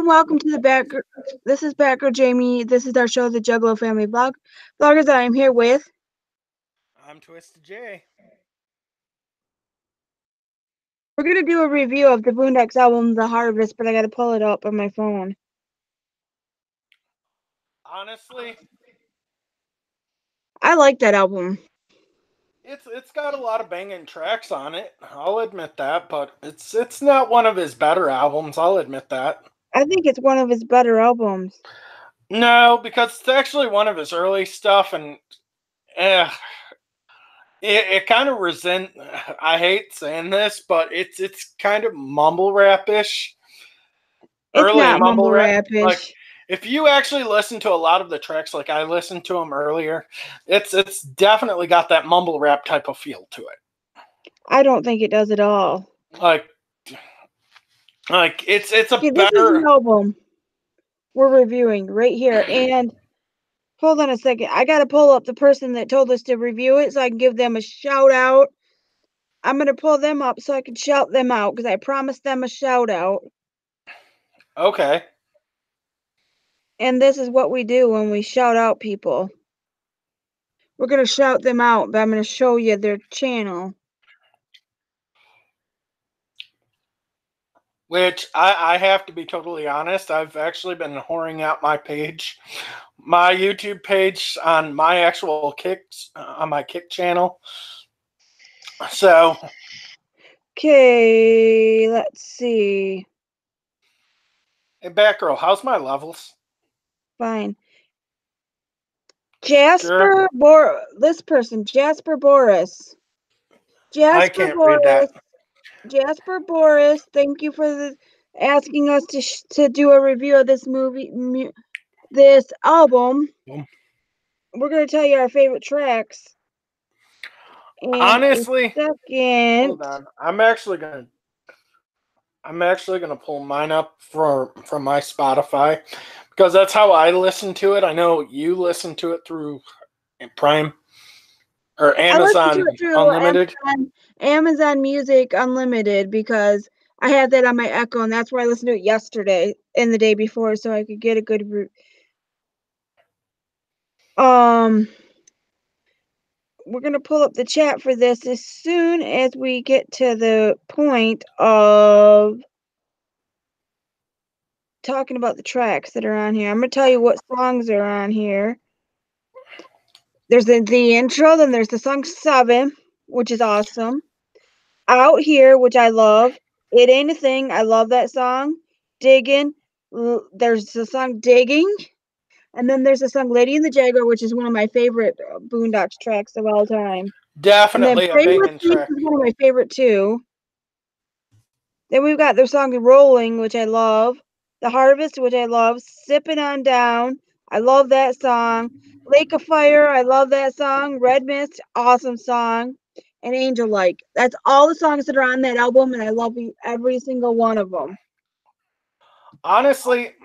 and welcome to the back. This is Backer Jamie. This is our show, the Juggalo Family Vloggers. I am here with. I'm Twisted J. We're gonna do a review of the Boondox album, The Harvest, but I gotta pull it up on my phone. Honestly, I like that album. it's got a lot of banging tracks on it. I'll admit that, but it's not one of his better albums. I'll admit that. I think it's one of his better albums. No, because it's actually one of his early stuff, and eh, it kind of resent. I hate saying this, but it's kind of mumble rap-ish. It's Early not mumble rap. rap-ish. Like, if you actually listen to a lot of the tracks, like I listened to them earlier, it's definitely got that mumble rap type of feel to it. I don't think it does at all. Like it's a Okay, better. This is an album we're reviewing right here, and hold on a second. I gotta pull up the person that told us to review it so I can give them a shout out. I'm gonna pull them up so I can shout them out because I promised them a shout out. Okay. And this is what we do when we shout out people. We're going to shout them out, but I'm going to show you their channel. Which I have to be totally honest, I've actually been whoring out my page, my YouTube page on my actual kicks, on my kick channel. So. Okay, let's see. Hey, Batgirl, how's my levels? Fine. Jasper sure. This person, Jasper Boris. I can't read that. Jasper Boris, thank you for asking us to do a review of this this album. We're going to tell you our favorite tracks. And honestly, hold on. I'm actually gonna pull mine up from my Spotify because that's how I listen to it. I know you listen to it through Prime or Amazon Unlimited. Amazon Music Unlimited because I had that on my Echo, and that's where I listened to it yesterday and the day before, so I could get a good we're going to pull up the chat for this as soon as we get to the point of talking about the tracks that are on here. I'm going to tell you what songs are on here. There's the intro, then there's the song 7, which is awesome. Out Here, which I love. It Ain't a Thing. I love that song. Digging. There's the song Digging. And then there's the song Lady and the Jaguar, which is one of my favorite Boondox tracks of all time. Definitely a banging track. Is one of my favorite too. Then we've got the song Rolling, which I love. The Harvest, which I love. Sipping on Down. I love that song. Lake of Fire. I love that song. Red Mist. Awesome song. And Angel Like. That's all the songs that are on that album, and I love every single one of them. Honestly,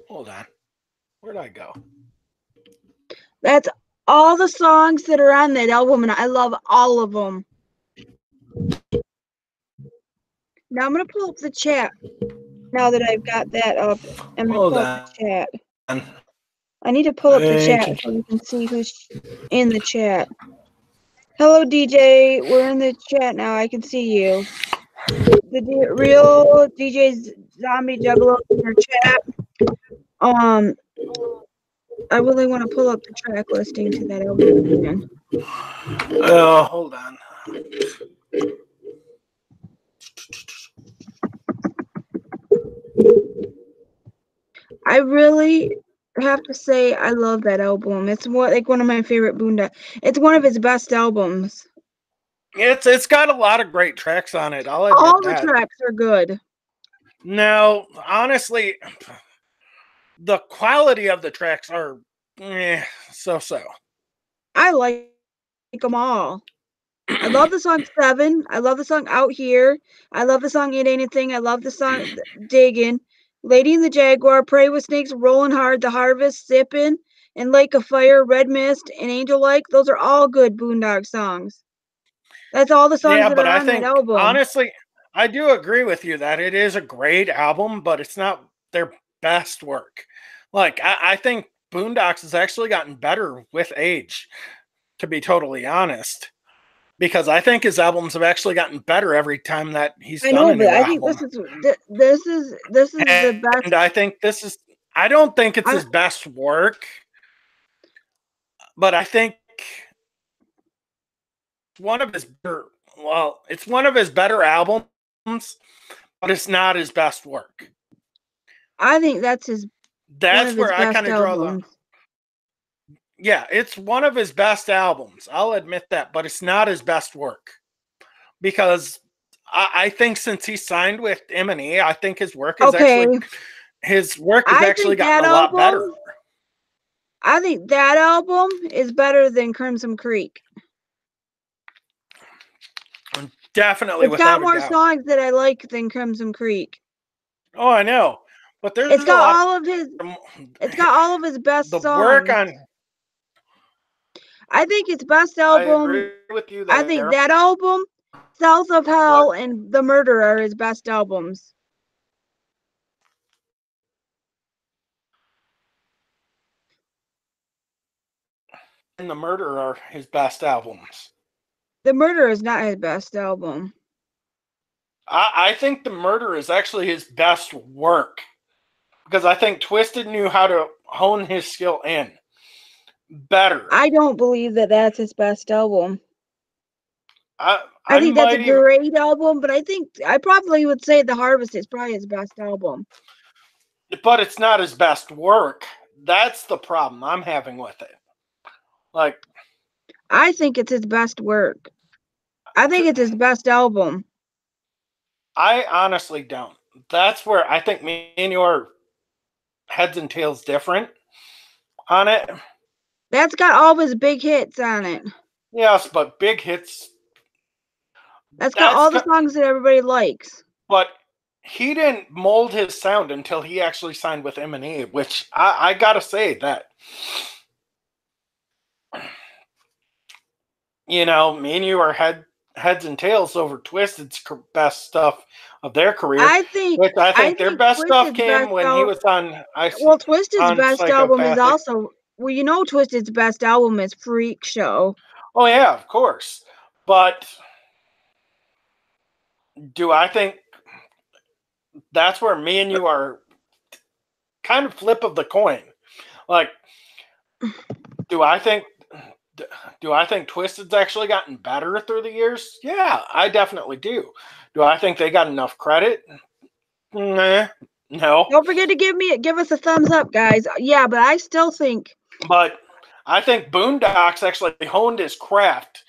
hold on. Where'd I go? That's all the songs that are on that album, and I love all of them. Now I'm going to pull up the chat now that I've got that up. I'm going to pull up the chat. I need to pull up the chat so you can see who's in the chat. Hello, DJ. We're in the chat now. I can see you. The real DJ Zombie Juggalo in your chat. I really want to pull up the track listing to that album again. Oh, hold on. I really have to say I love that album. It's like one of my favorite Boondock. It's one of his best albums. It's got a lot of great tracks on it. I'll admit all the tracks are good. Now, honestly, the quality of the tracks are so-so. I like them all. I love the song 7. I love the song Out Here. I love the song It Ain't a Thing. I love the song Digging. Lady and the Jaguar, Pray with Snakes, Rolling Hard, The Harvest, Sippin', and Lake of Fire, Red Mist, and Angel Like. Those are all good Boondock songs. That's all the songs that are on that album. Honestly, I do agree with you that it is a great album, but it's not their best work. Like, I think Boondox has actually gotten better with age, to be totally honest. Because I think his albums have actually gotten better every time that he's I done know, a but new I think album. this is the best. And I think this is, I don't think it's I, his best work, but I think one of his better, well, it's one of his better albums, but it's not his best work. I think that's one of That's his where I best kind of draw the, albums. yeah, it's one of his best albums. I'll admit that, but it's not his best work because I think since he signed with M&E, I think his work has Okay, I actually think gotten that a lot album. better. I think that album is better than Crimson Creek. Definitely, It's got without a more doubt. songs that I like than Crimson Creek. Oh, I know, but there's It's a got lot all of his. of It's got all of his best the work songs. on. I think its best I album. agree with you I think there, that album, South of but Hell, and The Murder are his best albums. and The Murder are his best albums. The Murder is not his best album. I think The Murder is actually his best work because I think Twisted knew how to hone his skill in better. I don't believe that that's his best album. I I think that's a might even, great album, but I probably would say The Harvest is probably his best album. but it's not his best work. That's the problem I'm having with it. Like, I think it's his best work. I think it's his best album. I honestly don't. That's where I think me and your heads and tails different on it. That's got all of his big hits on it. Yes, but big hits. That's got That's all the songs that everybody likes. but he didn't mold his sound until he actually signed with M&E, which I gotta say that, you know, me and you are heads and tails over Twisted's best stuff of their career. I think Their best stuff Twisted's came best when he was on well, Twisted's on best album is Psychopathic. also you know Twisted's best album is Freak Show. Oh yeah, of course. But do I think that's where me and you are kind of flip of the coin? Like, do I think Twisted's actually gotten better through the years? Yeah, I definitely do. Do I think they got enough credit? Nah, no. Don't forget to give us a thumbs up, guys. Yeah, but I still think. But I think Boondox actually honed his craft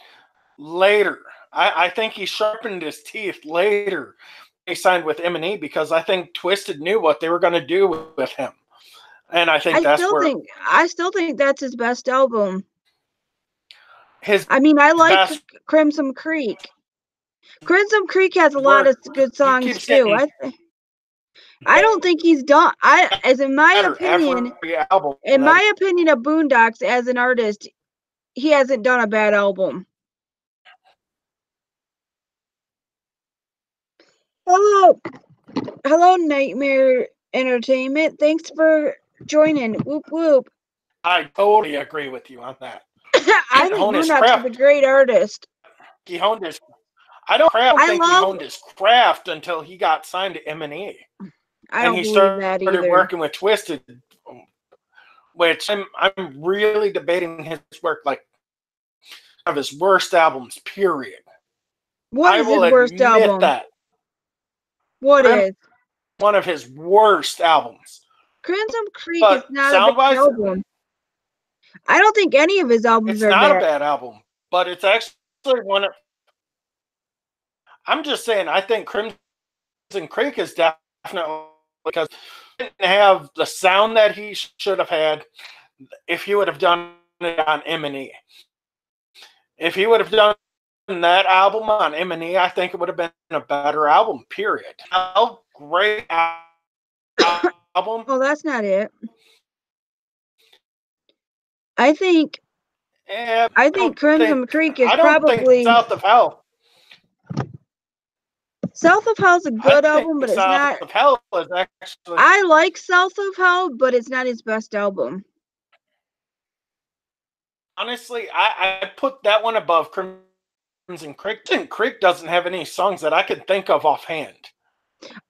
later. I think he sharpened his teeth later. He signed with M&E because I think Twisted knew what they were going to do with him, and I think I still think that's his best album. I like Crimson Creek. Crimson Creek has a lot of good songs too. I don't think he's done. In my opinion, of Boondox as an artist, he hasn't done a bad album. Hello, Nightmare Entertainment. Thanks for joining. Whoop whoop. I totally agree with you on that. I think Boondox is a great artist. He honed his. I don't think he honed his craft until he got signed to M&E. I don't believe that either. Started working with Twisted, which I'm really debating his work, like one of his worst albums. Period. What is his worst album? What is one of his worst albums? Crimson Creek is not a bad album. I don't think any of his albums are bad. It's not a bad album, but it's actually one of. I'm just saying, I think Crimson Creek is definitely because he didn't have the sound that he should have had if he would have done it on M&E. If he would have done that album on M&E, I think it would have been a better album, period. Oh, great album. Well, that's not it. I think Crimson Creek is probably South of Hell. South of Hell's a good album, but it's South not. of Hell is actually. I like South of Hell, but it's not his best album. Honestly, I put that one above Crimson Creek. Crimson Creek doesn't have any songs that I can think of offhand.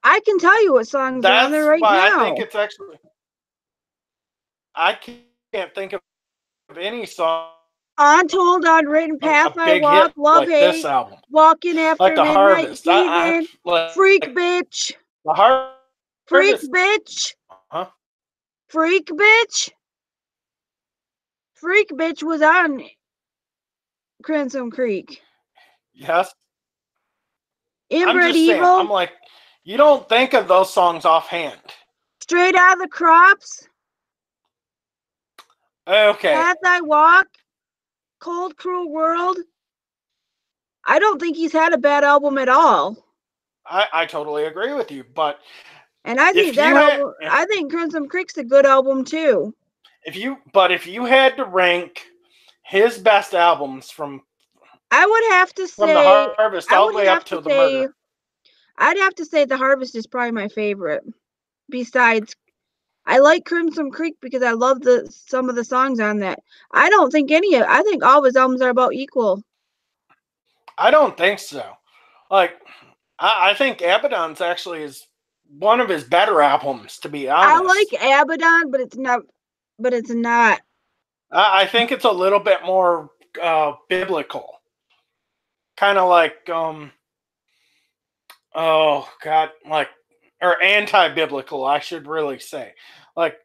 I can tell you what songs are on there right why now. I think it's actually. I can't think of any song. Untold, Unwritten, Path I Walk, Love, like Hate, this album. Walking After Like the Midnight, Harvest. Thieving, Freak like, Bitch. The Harvest. Freak Bitch. Huh? Freak Bitch. Freak Bitch was on Crimson Creek. Yes. Inbred I'm just Evil. saying, I'm like, you don't think of those songs offhand. Straight Out of the Crops. Okay. Path I Walk. Cold Cruel World. I don't think he's had a bad album at all. I totally agree with you, but and I think I think Crimson Creek's a good album too. If you had to rank his best albums from I would have to say from the Harvest all the way up to the Murder. I'd have to say the Harvest is probably my favorite. Besides, I like Crimson Creek because I love some of the songs on that. I think all of his albums are about equal. I don't think so. Like, I think Abaddon's actually is one of his better albums, to be honest. I like Abaddon, but it's not. I think it's a little bit more biblical. Kind of like oh god, like, or anti-biblical, I should really say. Like,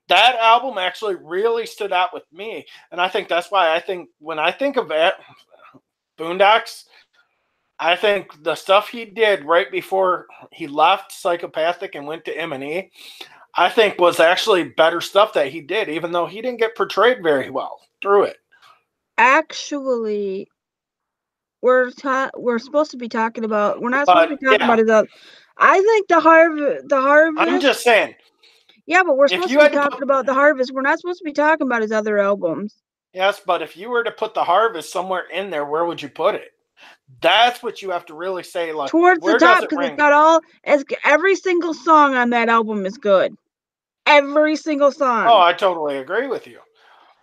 that album actually really stood out with me, and I think that's why I think when I think of Boondox, I think the stuff he did right before he left Psychopathic and went to M&E, I think was actually better stuff that he did, even though he didn't get portrayed very well through it. Actually, we're supposed to be talking about. We're not supposed to be talking about his other. I think the Harvest. I'm just saying. Yeah, but we're supposed to be talking about the Harvest. We're not supposed to be talking about his other albums. Yes, but if you were to put the Harvest somewhere in there, where would you put it? That's what you have to really say. Like, towards the top, because it's got every single song on that album is good. Every single song. Oh, I totally agree with you.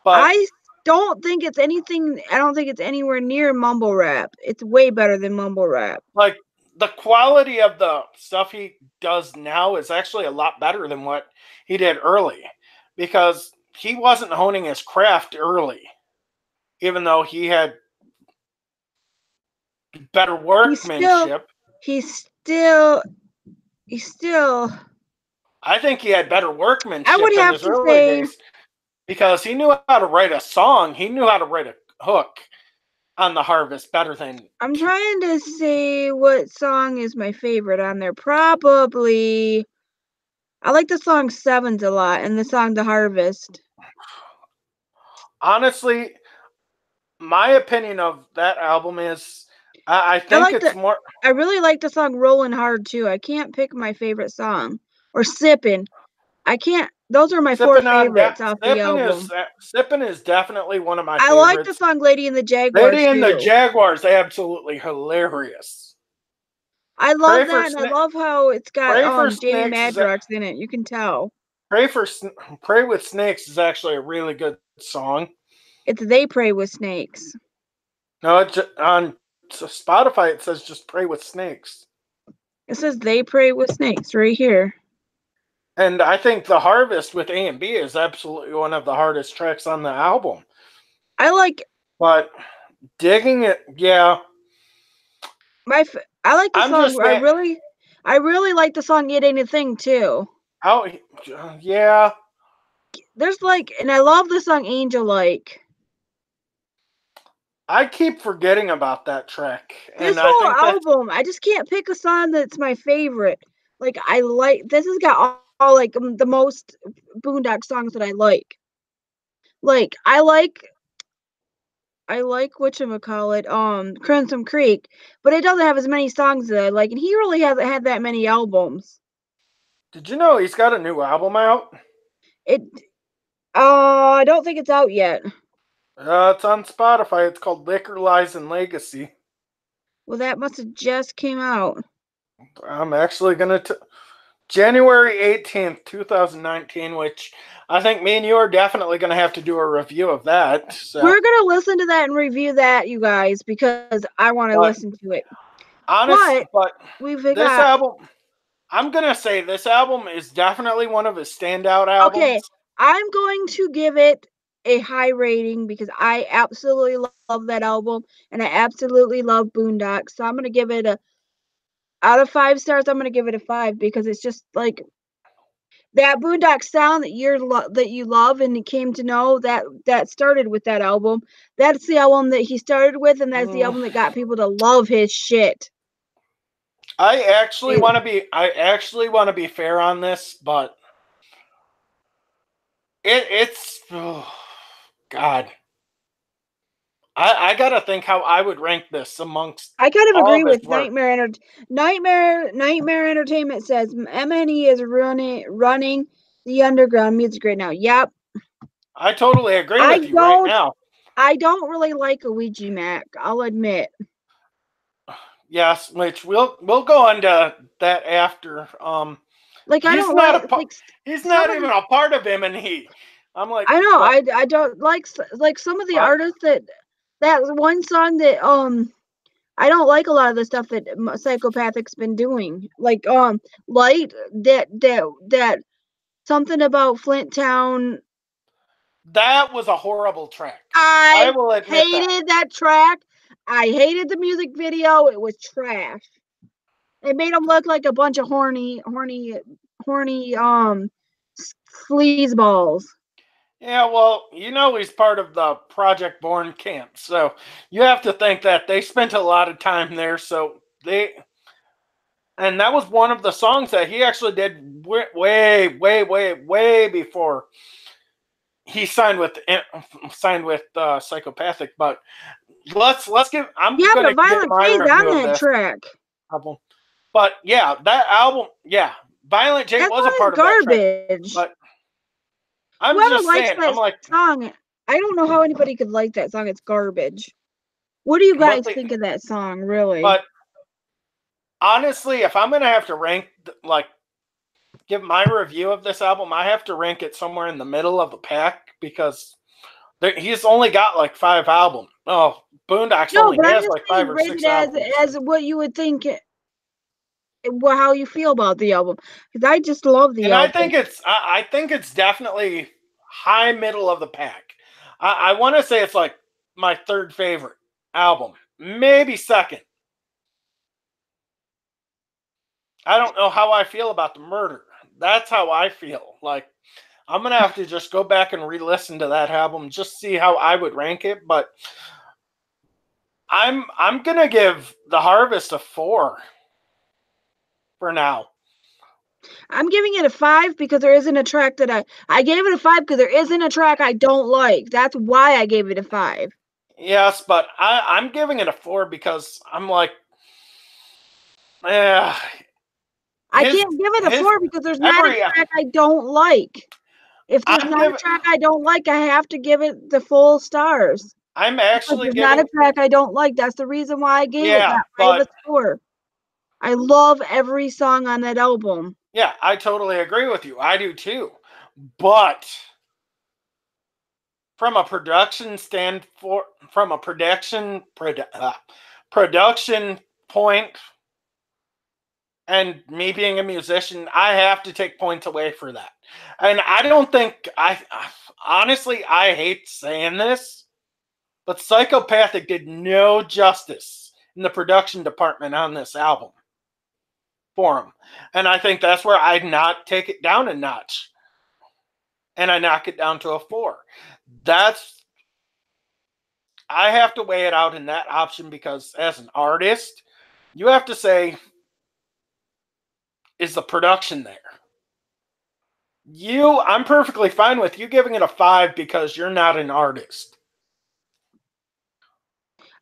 But I don't think it's anything. I don't think it's anywhere near mumble rap. It's way better than mumble rap. Like, the quality of the stuff he does now is actually a lot better than what he did early, because he wasn't honing his craft early, even though he had better workmanship. He's still. I think he had better workmanship I would have in his early days, because he knew how to write a song. He knew how to write a hook on the Harvest better than. I'm trying to say what song is my favorite on there. Probably, I like the song Sevens a lot, and the song The Harvest. Honestly, my opinion of that album is, I think it's more. I really like the song Rolling Hard too. I can't pick my favorite song. Or Sippin'. I can't. Those are my four favorites off the album. Sippin' is definitely one of my favorites. I like the song Lady and the Jaguars. Lady and the Jaguars, absolutely hilarious. I love that, and I love how it's got Jamie Madrox in it. You can tell. Pray with Snakes is actually a really good song. It's They Pray with Snakes. No, it's on Spotify. It says just Pray with Snakes. It says They Pray with Snakes right here. And I think The Harvest with A&B is absolutely one of the hardest tracks on the album. But Digging It, yeah. I like the song. I really like the song It Ain't a Thing too. Oh, yeah. There's and I love the song Angel Like. I keep forgetting about that track. This whole album, I just can't pick a song that's my favorite. This has got all the most Boondox songs that I like. I like whatchamacallit, Crimson Creek, but it doesn't have as many songs that I like, and he really hasn't had that many albums. Did you know he's got a new album out? I don't think it's out yet. It's on Spotify. It's called Liquor, Lies, and Legacy. Well, that must have just came out. I'm actually going to January 18th, 2019, which I think me and you are definitely going to have to do a review of that. So, We're going to listen to that and review that, you guys, because I want to listen to it. But we've this got... album, I'm going to say this album is definitely one of his standout albums. Okay, I'm going to give it a high rating because I absolutely love that album and I absolutely love Boondox. So I'm going to give it out of 5 stars, I'm going to give it a 5 because it's just like that Boondock sound that you love and you came to know that started with that album. That's the album that he started with, and that's the album that got people to love his shit. I actually want to be fair on this, but it's oh, God. I gotta think how I would rank this amongst. I kind of agree with work. Nightmare Entertainment says MNE is running the underground music right now. Yep. I totally agree with you right now. I don't really like a Ouija Mac, I'll admit. Yes, which we'll go into that after. Like I don't like he's not even a part of M&E. I'm like, I know I don't like some of the artists that one song that I don't like a lot of the stuff that Psychopathic's been doing. Like Light, that something about Flint Town. That was a horrible track. I will admit hated that track. I hated the music video. It was trash. It made them look like a bunch of horny sleazeballs. Yeah, well, you know he's part of the Project Born camp, so you have to think that they spent a lot of time there. So and that was one of the songs that he actually did way before he signed with Psychopathic. But let's give. I'm gonna Violent get my J's review on of that this track. album. But yeah, that album, yeah, Violent J was a part of garbage. That track, but I'm Whoever just likes saying, that I'm like, song, I don't know how anybody could like that song. It's garbage. What do you guys think of that song, really? But honestly, if I'm gonna have to rank, like, give my review of this album, I have to rank it somewhere in the middle of the pack because he's only got like 5 albums. Oh, Boondox only has like 5 or 6 albums. As what you would think, how you feel about the album, because I just love the album. I think it's definitely high middle of the pack. I want to say it's like my 3rd favorite album, maybe 2nd. I don't know how I feel about The Murder. That's how I feel. Like, I'm gonna have to just go back and re-listen to that album, just see how I would rank it. But I'm gonna give The Harvest a 4 for now. I'm giving it a 5 because there isn't a track that I gave it a 5 because there isn't a track I don't like. That's why I gave it a 5. Yes, but I'm giving it a 4 because I'm like, I can't give it a 4 because there's not a track I don't like. If there's not a track I don't like, I have to give it the full stars. I'm actually giving not a track I don't like. That's the reason why I gave it that high of a score. I love every song on that album. Yeah, I totally agree with you. I do too. But from a production production point, and me being a musician, I have to take points away for that. And I don't think honestly, I hate saying this, but Psychopathic did no justice in the production department on this album for him. And I think that's where I'd not take it down a notch. And I knock it down to a 4. I have to weigh it out in that option because as an artist, you have to say, is the production there? I'm perfectly fine with you giving it a 5 because you're not an artist.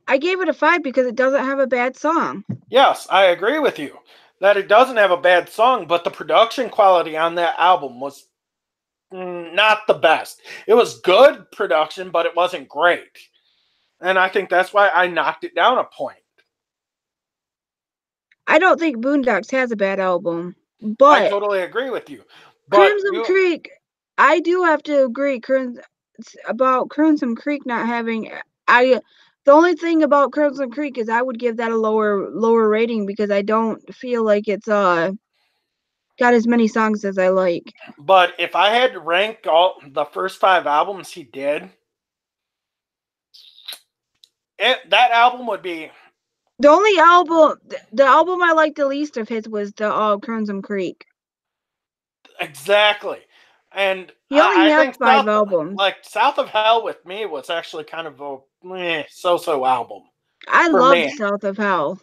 I gave it a 5 because it doesn't have a bad song. Yes, I agree with you that it doesn't have a bad song, but the production quality on that album was not the best. It was good production, but it wasn't great. And I think that's why I knocked it down a point. I don't think Boondox has a bad album, I but totally agree with you. But Crimson you, Creek, I do have to agree about Crimson Creek not having. I The only thing about Crimson Creek is I would give that a lower rating because I don't feel like it's got as many songs as I like. but if I had to rank all the first 5 albums he did, that album would be The only the album I liked the least of his was the Crimson Creek. exactly. And He only I has think 5 albums. South of Hell with me was actually kind of a so-so album I for loved me South of Hell.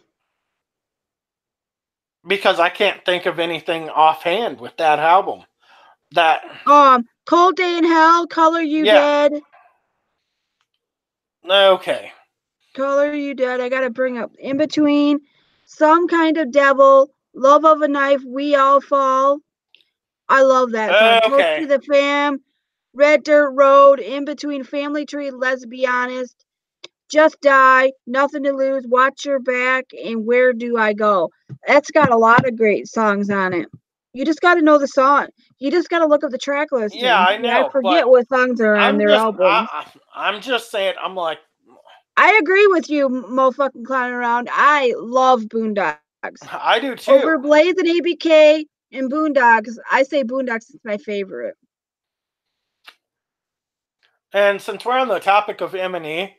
because I can't think of anything offhand with that album. That Cold Day in Hell, Color You yeah, Dead. okay, Color You Dead. I gotta bring up In Between, Some Kind of Devil, Love of a Knife, We All Fall. I love that song. Toast okay, to the Fam, Red Dirt Road, In Between, Family Tree, Let's Be Honest, Just Die, Nothing to Lose, Watch Your Back, and Where Do I Go. That's got a lot of great songs on it. You just got to know the song. You just got to look up the track yeah, listing. I I know, but forget what songs are on I'm their just albums. I'm just saying. I'm like, I agree with you, Mo fucking clown around. I love Boondogs. I do too. Over Blaze and ABK and Boondogs, I say Boondogs is my favorite. And since we're on the topic of M&E,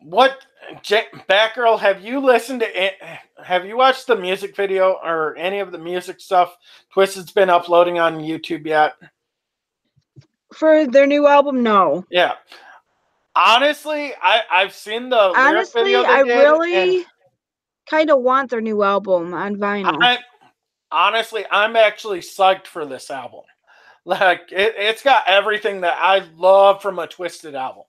what Batgirl, have you listened to it? Have you watched the music video or any of the music stuff Twisted's been uploading on YouTube yet? For their new album, no. Yeah. Honestly, I've seen the lyric video Honestly, they I did, and really kind of want their new album on vinyl. I'm actually psyched for this album. Like it's got everything that I love from a Twisted album.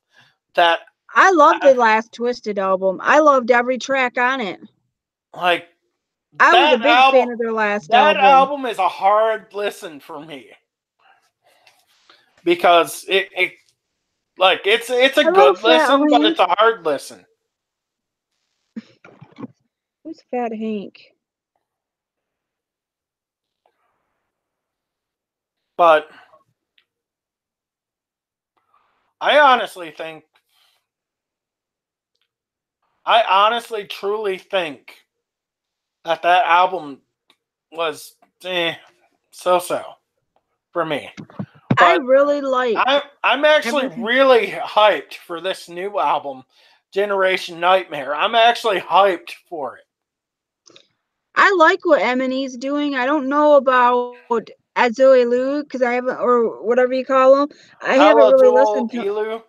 That I loved I, the last Twisted album. I loved every track on it. like I was a that big album. fan of their last That album. album is a hard listen for me because it like it's a Hello, good Fat listen, but Hank. it's a hard listen. Who's Fat Hank? But I honestly think, I honestly truly think that album was so for me. I But really liked I'm actually everything. really hyped for this new album, Generation Nightmare. I'm actually hyped for it. I like what Eminem's doing. I don't know about Azoelu because I haven't, or whatever you call them. I haven't really Alazul, listened to. Ilu,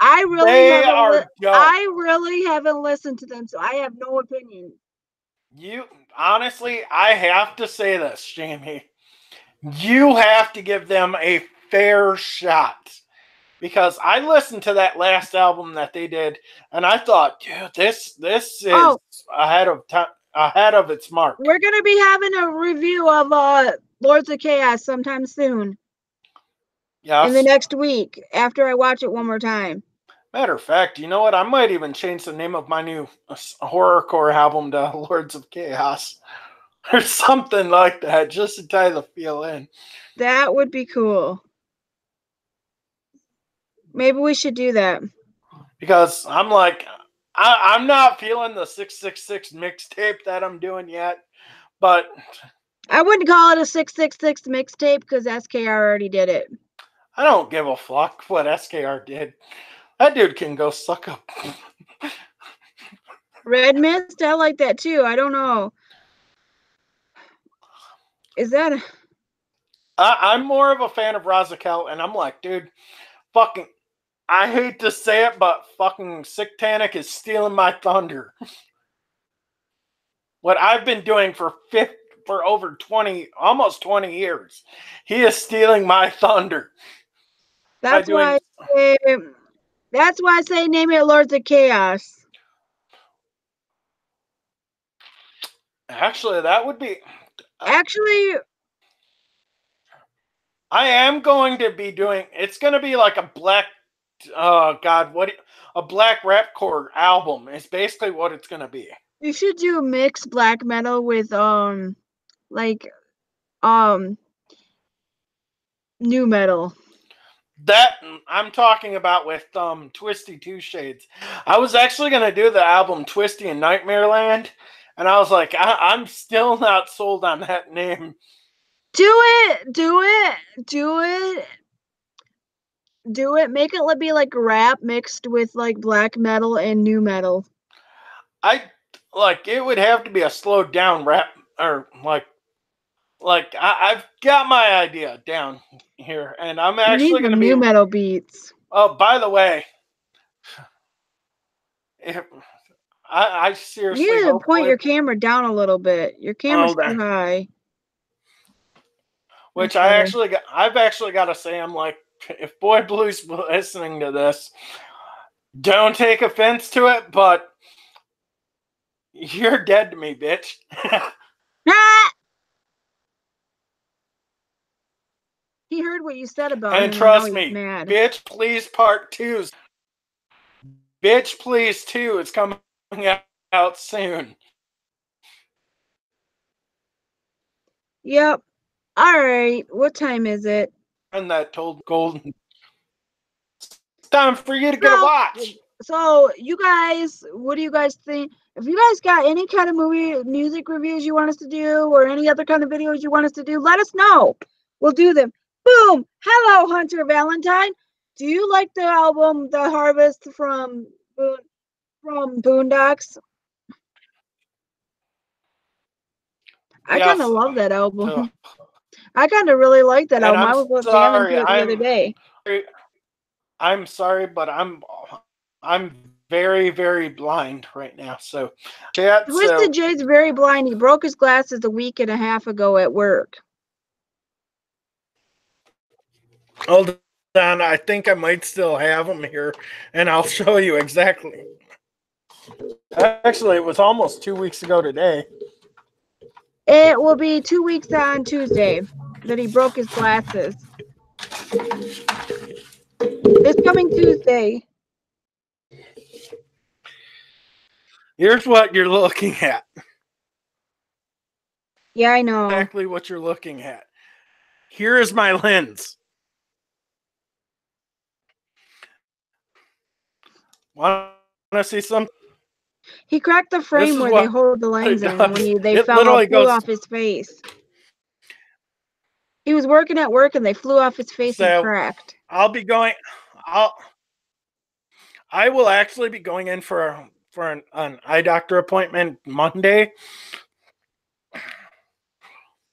I really they haven't. are dope. I really haven't listened to them, so I have no opinion. You honestly, I have to say this, Jamie. You have to give them a fair shot. Because I listened to that last album that they did, and I thought, dude, this is ahead of its mark. We're gonna be having a review of Lords of Chaos sometime soon. In the Yes. next week after I watch it one more time. Matter of fact, you know what? I might even change the name of my new horrorcore album to Lords of Chaos or something like that, just to tie the feel in. That would be cool. Maybe we should do that. Because I'm like, I'm not feeling the 666 mixtape that I'm doing yet, but I wouldn't call it a 666 mixtape because SKR already did it. I don't give a fuck what SKR did. That dude can go suck up. Red Mist, I like that too. I don't know. Is that I'm more of a fan of Razakel, and I'm like, dude, fucking, I hate to say it, but fucking Sicktanic is stealing my thunder. What I've been doing for over 20, almost 20 years, he is stealing my thunder. that's why I say name it Lords of Chaos. Actually, that would be. Actually, I am going to be doing. It's going to be like a black. God, a black rapcore album is basically what it's going to be. You should do mix black metal with like new metal. That I'm talking about with Twisty Two Shades. I was actually gonna do the album Twisty and Nightmare Land, and I was like, I'm still not sold on that name. Do it, do it, do it, do it. Make it be like rap mixed with like black metal and new metal. I like it would have to be a slowed down rap or like I've got my idea down here, and I'm You need actually gonna some be. new metal beats. Oh, by the way, if, I You seriously need to point hopefully your camera down a little bit. Your camera's too high. Which That's better. I've actually got to say, I'm like, if Boy Blue's listening to this, don't take offense to it, but you're dead to me, bitch. Ah! He heard what you said about And him, and now trust he's me, mad. Bitch Please Part 2's Bitch Please 2 is coming out soon. Yep. All right. What time is it? And that told Golden, it's time for you to get a watch. So you guys, what do you guys think? If you guys got any kind of music reviews you want us to do, or any other kind of videos you want us to do, let us know. We'll do them. Boom! Hello, Hunter Valentine. Do you like the album The Harvest from Boondox? I kind of love that album. I kind of really like that album. I was jamming to it the other day. I'm sorry, but I'm very, very blind right now. So, Twisted J's very blind. He broke his glasses a week and a half ago at work. Hold on, I think I might still have them here, and I'll show you exactly. Actually, it was almost 2 weeks ago today. It will be 2 weeks on Tuesday that he broke his glasses. This coming Tuesday. Here's what you're looking at. Yeah, I know. Exactly what you're looking at. Here is my lens. Want to see something? He cracked the frame where they hold the lens in when they flew off his face. He was working at work and they flew off his face and cracked. I will actually be going in for an eye doctor appointment Monday.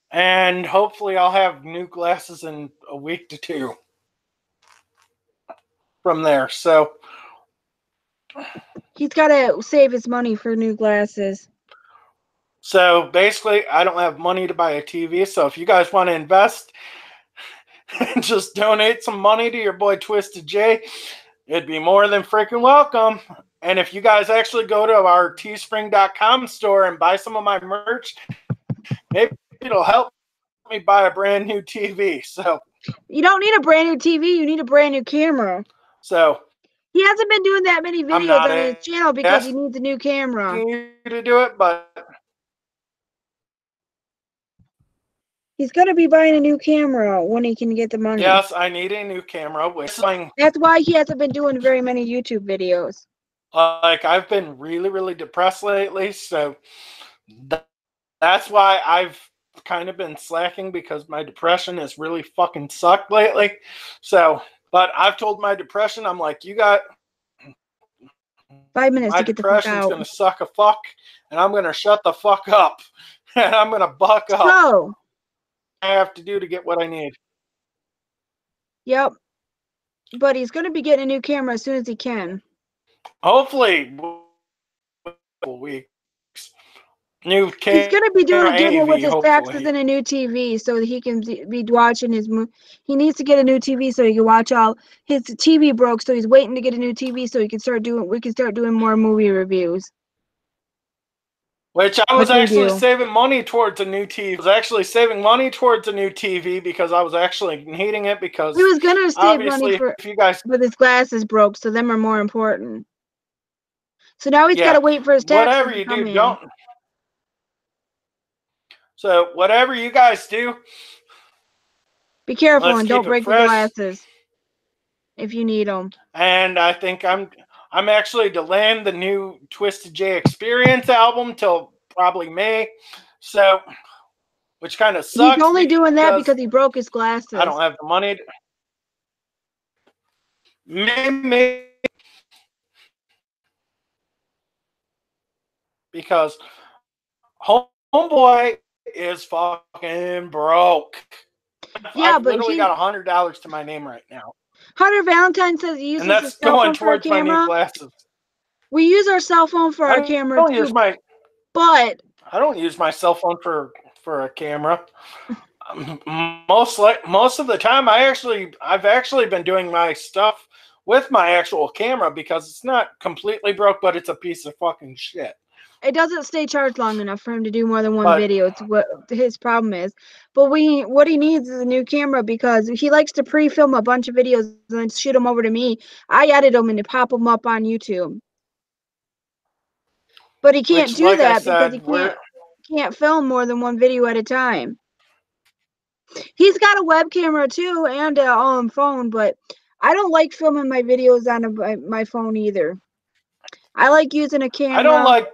And hopefully I'll have new glasses in a week to 2 from there. So he's got to save his money for new glasses. So basically, I don't have money to buy a TV. So if you guys want to invest and just donate some money to your boy Twisted J, it'd be more than freaking welcome. And if you guys actually go to our teespring.com store and buy some of my merch, maybe it'll help me buy a brand new TV. So you don't need a brand new TV. You need a brand new camera. So he hasn't been doing that many videos on his channel because he needs a new camera. To do it, but he's going to be buying a new camera when he can get the money. Yes, I need a new camera. That's why he hasn't been doing very many YouTube videos. Like, I've been really, really depressed lately, so that's why I've kind of been slacking, because my depression has really fucking sucked lately. So, but I've told my depression, I'm like, you got 5 minutes to get the fuck out. My depression's gonna suck a fuck, and I'm gonna shut the fuck up, and I'm gonna buck up. So, I have to do to get what I need. Yep. But he's gonna be getting a new camera as soon as he can. Hopefully, weeks. New camera. He's gonna be getting it with his taxes and a new TV, so that he can be watching his movie. He needs to get a new TV so he can watch all his TV broke. So he's waiting to get a new TV so he can start doing. We can start doing more movie reviews. Which I was actually saving money towards a new TV. I was actually saving money towards a new TV because I was actually needing it, because he was gonna save money for, if you guys, but his glasses broke, so them are more important. So now he's got to wait for his taxes whatever to you come do, in. don't. So whatever you guys do, Be careful let's and keep don't it break the fresh. glasses if you need them. And I think I'm actually delaying the new Twisted J Experience album till probably May. So, which kind of sucks. He's only doing that because he broke his glasses. I don't have the money. Maybe because homeboy is fucking broke. Yeah, I've but literally got $100 to my name right now. Hunter Valentine says he uses And that's his cell going phone for a towards my new camera. glasses. We use our cell phone for our camera too. But I don't use my cell phone for a camera. Most of the time, I've actually been doing my stuff with my actual camera because it's not completely broke, but it's a piece of fucking shit. It doesn't stay charged long enough for him to do more than one video. It's what his problem is. But what he needs is a new camera because he likes to pre-film a bunch of videos and then shoot them over to me. I edit them and pop them up on YouTube. But he can't do that because he can't film more than one video at a time. He's got a web camera too and a phone, but I don't like filming my videos on my phone either. I like using a camera.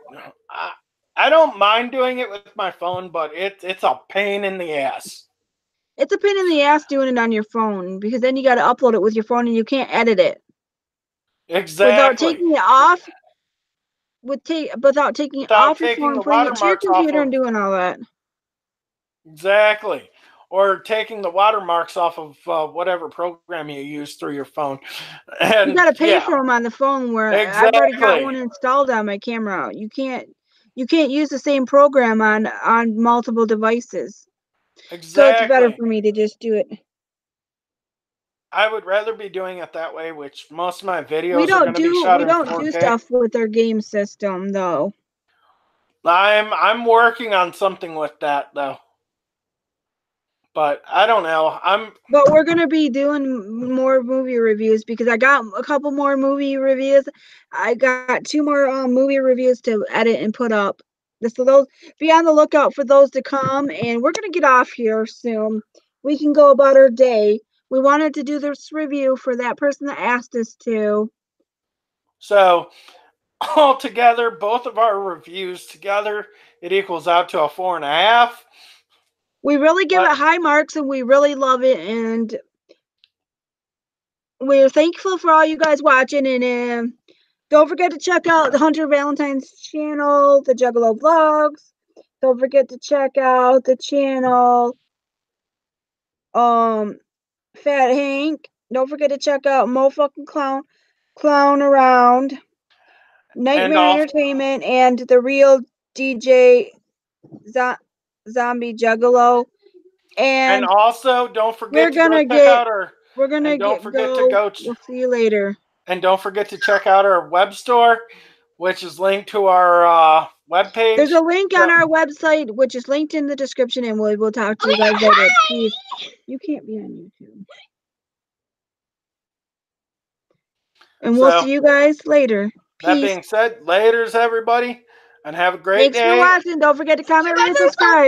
I don't mind doing it with my phone, but it's a pain in the ass. It's a pain in the ass doing it on your phone because then you got to upload it with your phone and you can't edit it. Exactly. Without taking it off. Without taking it off your phone, putting it to your computer and doing all that. Exactly. Or taking the watermarks off of whatever program you use through your phone. And you got to pay for them on the phone where I've already got one installed on my camera. You can't use the same program on multiple devices. Exactly. So it's better for me to just do it. I would rather be doing it that way, which most of my videos are going to be shot in 4K. We don't do stuff with our game system though. I'm working on something with that though. But I don't know. But we're gonna be doing more movie reviews because I got a couple more movie reviews. I got 2 more movie reviews to edit and put up. So those, be on the lookout for those to come. And we're gonna get off here soon. We can go about our day. We wanted to do this review for that person that asked us to. So altogether, both of our reviews together, it equals out to a 4.5. We really give it high marks and we really love it, and we're thankful for all you guys watching. And don't forget to check out the Hunter Valentine's channel, the Juggalo Vlogs. Don't forget to check out the channel Fat Hank. Don't forget to check out Mo Fucking Clown Around, Nightmare Entertainment, and the real DJ Zombie Juggalo. And also, don't forget to go check out our. We're gonna don't forget to go. We'll see you later. And don't forget to check out our web store, which is linked to our webpage. There's a link on our website, which is linked in the description, and we'll talk to you guys later. Peace. You can't be on YouTube. And we'll see you guys later. Peace. That being said, laters everybody, and have a great day. Thanks for watching. Don't forget to comment, rate, and subscribe.